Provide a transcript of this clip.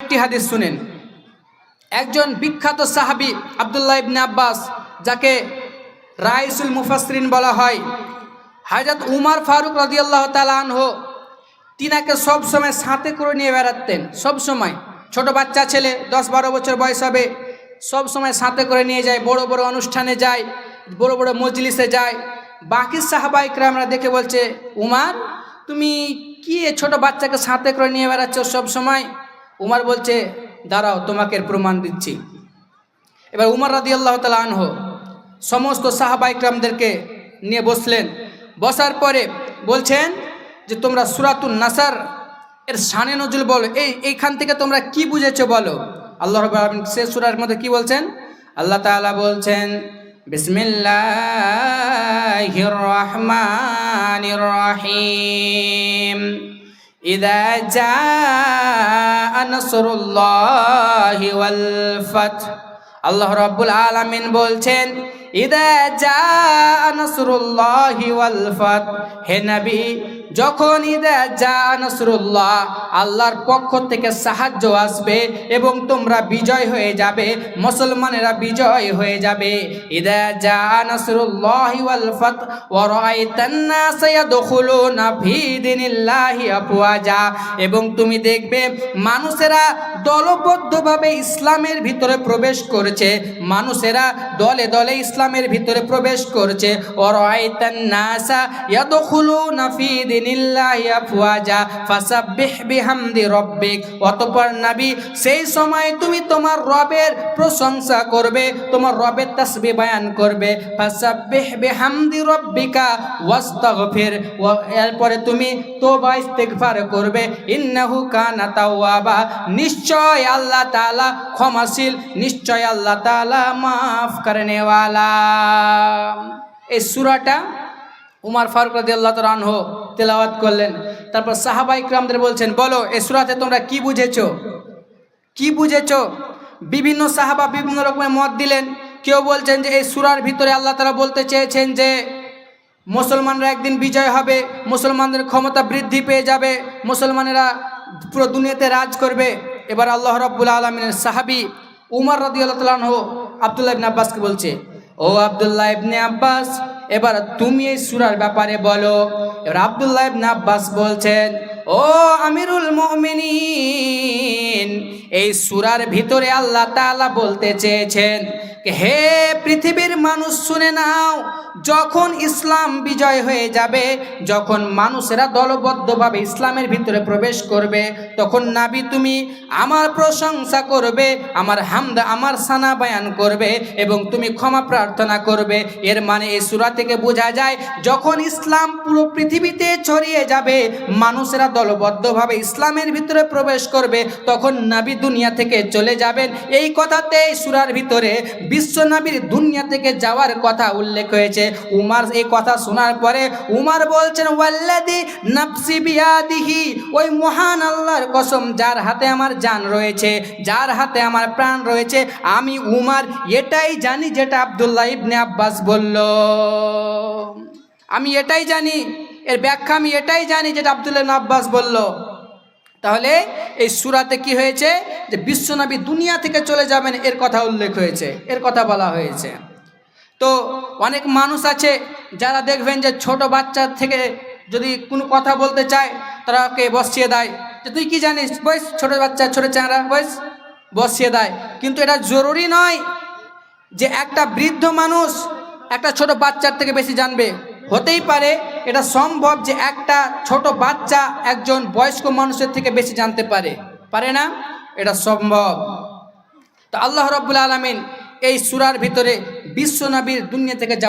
আরেকটি হাদিস শুনেন। একজন বিখ্যাত সাহাবী আব্দুল্লাহ ইবনে আব্বাস, যাকে রাইসুল মুফাসসিরিন বলা হয়, হযরত উমর ফারুক রাদিয়াল্লাহু তাআলা আনহু তিনাকে সব সময় সাথে করে নিয়ে বেড়াতেন। সব সময় ছোট বাচ্চা ছেলে 10-12 বছর বয়স হবে, সব সময় সাথে করে নিয়ে যায়, বড় বড় অনুষ্ঠানে যায়, বড় বড় মজলিসে যায়। বাকি সাহাবা ইকরামরা দেখে বলছে, উমর তুমি কি ছোট বাচ্চাকে সাথে করে নিয়ে বেড়াচ্ছ সব সময়? উমর বলছে, দাঁড়াও তোমাকে প্রমাণ দিচ্ছি। এবার উমর রাদিয়াল্লাহু তাআলা আনহু সমস্ত সাহাবা ইকরামদেরকে নিয়ে বসলেন। বসার পরে বলছেন যে তোমরা সূরাতুন নাসর এর শানে নজুল বলো, এইখান থেকে তোমরা কি বুঝেছো বলো। আল্লাহ রাব্বুল আলামিন সে সূরার মধ্যে কি বলছেন? আল্লাহ তাআলা বলছেন, বিসমিল্লাহির রহমানির রহিম, ইযা জাআ নাসরুল্লাহি ওয়াল ফাth। আল্লাহ রাব্বুল আলামিন বলছেন, ইযা জাআ নাসরুল্লাহি ওয়াল ফাth, হে নবী যখন ইযা জাআ নাসরুল্লাহ আল্লাহর পক্ষ থেকে সাহায্য আসবে এবং তোমরা বিজয় হয়ে যাবে, মুসলমানেরা বিজয় হয়ে যাবে। ইযা জাআ নাসরুল্লাহি ওয়াল ফাth ওয়া রাআইতান নাস ইয়াদখুলুনা ফি দীনিল্লাহি আফওয়াজা, এবং তুমি দেখবে মানুষেরা দলবদ্ধভাবে ইসলামের ভিতরে প্রবেশ করেছে, মানুষেরা দলে দলে ইসলামের ভিতরে প্রবেশ করেছে। ওয়া রাআইতান নাস ইয়াদখুলুনা ফি দীনিল্লাহি আফওয়াজা ফাসাব্বিহ বিহামদি রাব্বিক। অতঃপর নবী সেই সময় তুমি তোমার রবের প্রশংসা করবে, তোমার রবের তাসবিহ বয়ান করবে। ফাসাব্বিহ বিহামদি রাব্বিকা ওয়াস্তাগফির, এরপরে তুমি তওবা ইস্তিগফার করবে। ইন্নাহু কানা তাওয়াবা, নিশ্চয় আল্লাহ তাআলা ক্ষমাশীল, নিশ্চয় আল্লাহ তাআলা মাফ করনে ওয়ালা। এই সূরাটা উমর ফারুক রাদিয়াল্লাহু তাআলা আনহু তেলাওয়াত করলেন। তারপর সাহাবা ইকরামদের বলছেন, বলো এই সূরাতে তোমরা কি বুঝেছো, কি বুঝেছো? বিভিন্ন সাহাবা বিভিন্ন রকমের মত দিলেন। কেউ বলছেন যে এই সূরার ভিতরে আল্লাহ তাআলা বলতে চেয়েছেন যে মুসলমানরা একদিন বিজয় হবে, মুসলমানদের ক্ষমতা বৃদ্ধি পেয়ে যাবে, মুসলমানেরা পুরো দুনিয়াতে রাজ করবে। এবার আল্লাহ রাব্বুল আলামিনের সাহাবী উমর রাদিয়াল্লাহু তাআলা আনহু আব্দুল্লাহ ইবনে আব্বাসকে বলছে, ও আব্দুল্লাহ ইবনে আব্বাস এবার তুমি এই সূরার ব্যাপারে বলো। এবার আব্দুল্লাহ ইবনে আব্বাস বলছেন, ও আমিরুল মুমিনিন, এই সূরার ভিতরে আল্লাহ তাআলা বলতে চেয়েছেন, হে পৃথিবীর মানুষ শুনে নাও, যখন ইসলাম বিজয় হয়ে যাবে, যখন মানুষেরা দলবদ্ধভাবে ইসলামের ভিতরে প্রবেশ করবে, তখন নবী তুমি আমার প্রশংসা করবে, আমার হামদ আমার সানা বয়ান করবে এবং তুমি ক্ষমা প্রার্থনা করবে। এর মানে এই সূরা থেকে বোঝা যায় যখন ইসলাম পুরো পৃথিবীতে ছড়িয়ে যাবে, মানুষেরা দলবদ্ধভাবে ইসলামের ভিতরে প্রবেশ করবে, তখন নবী দুনিয়া থেকে চলে যাবেন। এই কথাতে এই সূরার ভিতরে বিশ্ব নবীর দুনিয়া থেকে যাওয়ার কথা উল্লেখ হয়েছে। উমর এই কথা শোনার পরে উমর বলছেন, ওয়াল্লাযী নাফসি বিয়াদিহি, ওই মহান আল্লাহর কসম যার হাতে আমার জান রয়েছে, যার হাতে আমার প্রাণ রয়েছে, আমি উমর এটাই জানি যেটা আব্দুল্লাহ ইবনে আব্বাস বলল, আমি এটাই জানি, এর ব্যাখ্যা আমি এটাই জানি যেটা আব্দুল্লাহ ইবনে আব্বাস বলল। তাহলে এই সূরাতে কি হয়েছে যে বিশ্বনবী দুনিয়া থেকে চলে যাবেন এর কথা উল্লেখ হয়েছে, এর কথা বলা হয়েছে। তো অনেক মানুষ আছে যারা দেখবেন যে ছোট বাচ্চা থেকে যদি কোনো কথা বলতে চায় তারা ওকে বসিয়ে দেয়, যে তুই কি জানিস, বয়স ছোট বাচ্চা, ছোট চ্যাংড়া, বয়স বসিয়ে দেয়। কিন্তু এটা জরুরি নয় যে একটা বৃদ্ধ মানুষ একটা ছোট বাচ্চার থেকে বেশি জানবে। হতেই পারে এটা সম্ভব যে একটা ছোট বাচ্চা একজন বয়স্ক মানুষের থেকে বেশি জানতে পারে, পারে না? এটা সম্ভব। তো আল্লাহ রাব্বুল আলামিন এই সূরার ভিতরে বিশ্ব নবীর দুনিয়া থেকে